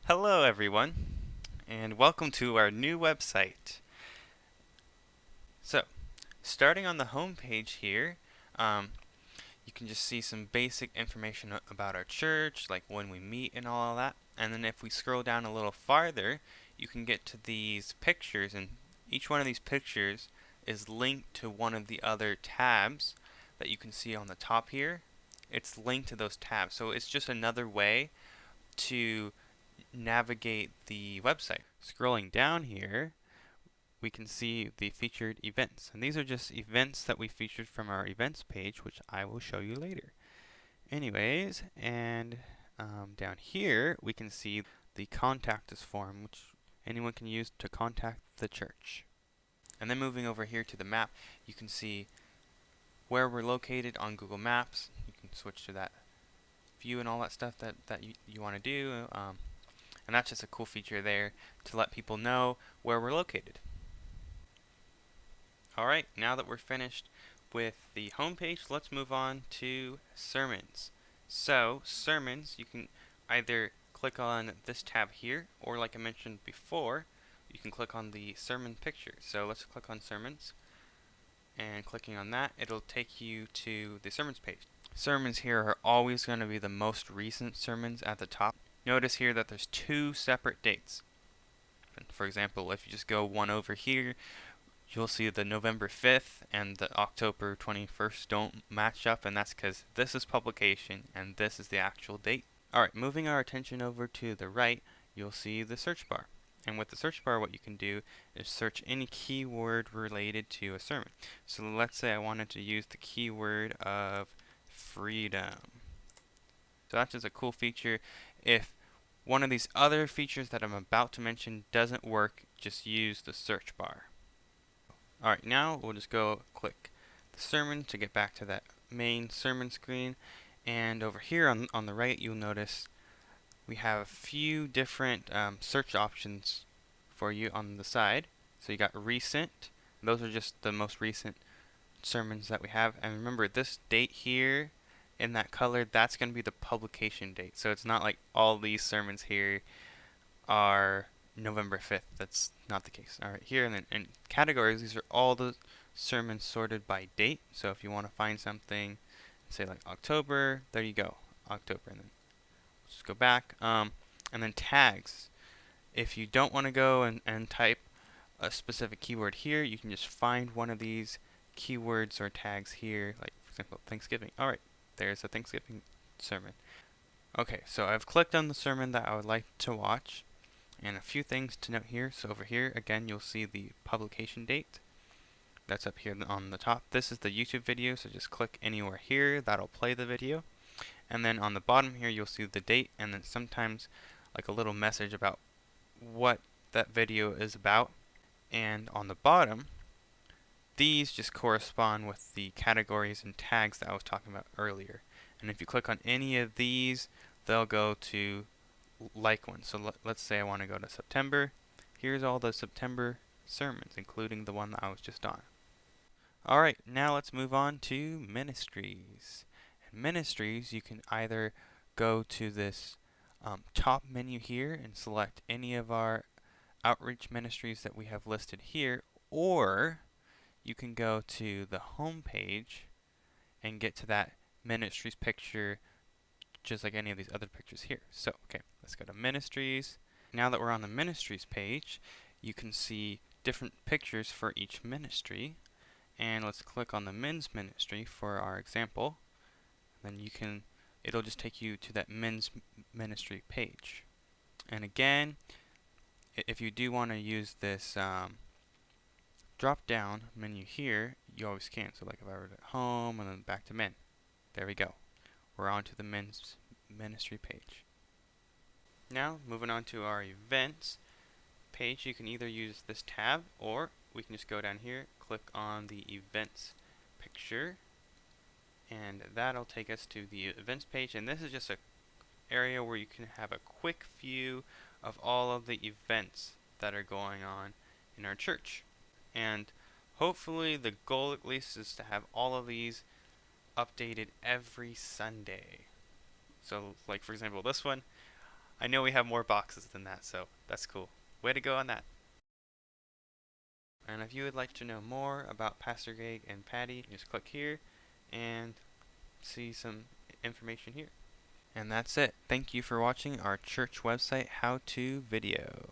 Hello, everyone, and welcome to our new website. So, starting on the home page here, um, you can just see some basic information about our church, like when we meet and all of that. And then if we scroll down a little farther, you can get to these pictures, and each one of these pictures is linked to one of the other tabs that you can see on the top here. It's linked to those tabs, so it's just another way to navigate the website. Scrolling down here, we can see the featured events. And these are just events that we featured from our events page, which I will show you later. Anyways, and down here, we can see the contact us form, which anyone can use to contact the church. And then moving over here to the map, you can see where we're located on Google Maps. You can switch to that view and all that stuff that you want to do. And that's just a cool feature there to let people know where we're located. Alright, now that we're finished with the homepage, let's move on to sermons. So, sermons, you can either click on this tab here, or like I mentioned before, you can click on the sermon picture. So let's click on sermons, and clicking on that, it'll take you to the sermons page. Sermons here are always going to be the most recent sermons at the top. Notice here that there's two separate dates. For example, if you just go one over here, you'll see the November 5th and the October 21st don't match up, and that's because this is publication and this is the actual date. Alright, moving our attention over to the right, you'll see the search bar. And with the search bar, what you can do is search any keyword related to a sermon. So let's say I wanted to use the keyword of freedom. So that's just a cool feature. If one of these other features that I'm about to mention doesn't work, just use the search bar. Alright, now we'll just go click the sermon to get back to that main sermon screen. And over here on the right, you'll notice we have a few different search options for you on the side. So you got recent. Those are just the most recent sermons that we have. And remember, this date here in that color, that's going to be the publication date. So it's not like all these sermons here are November 5th. That's not the case. Alright, here in categories, these are all the sermons sorted by date. So if you want to find something, say like October, there you go, October. And then just go back. And then tags. If you don't want to go and type a specific keyword here, you can just find one of these keywords or tags here, like for example, Thanksgiving. Alright, there's a Thanksgiving sermon. Okay, so I've clicked on the sermon that I would like to watch. And a few things to note here. So over here, again, you'll see the publication date. That's up here on the top. This is the YouTube video, so just click anywhere here. That'll play the video. And then on the bottom here, you'll see the date, and then sometimes like a little message about what that video is about. And on the bottom, these just correspond with the categories and tags that I was talking about earlier. And if you click on any of these, they'll go to like one. So let's say I want to go to September. Here's all the September sermons, including the one that I was just on. Alright, now let's move on to Ministries. In Ministries, you can either go to this top menu here and select any of our outreach ministries that we have listed here, or you can go to the home page and get to that Ministries picture just like any of these other pictures here. So, okay, let's go to Ministries. Now that we're on the Ministries page, you can see different pictures for each ministry. And let's click on the men's ministry for our example. Then it'll just take you to that men's ministry page. And again, if you do want to use this drop down menu here, you always can. So like if I were at home and then back to men, there we go. We're on to the men's ministry page. Now, moving on to our events page, you can either use this tab, or we can just go down here, click on the events picture, and that'll take us to the events page. And this is just an area where you can have a quick view of all of the events that are going on in our church. And hopefully the goal at least is to have all of these updated every Sunday. So like for example this one, I know we have more boxes than that, so that's cool. Way to go on that. And if you would like to know more about Pastor Greg and Patty, just click here and see some information here. And that's it. Thank you for watching our church website how-to video.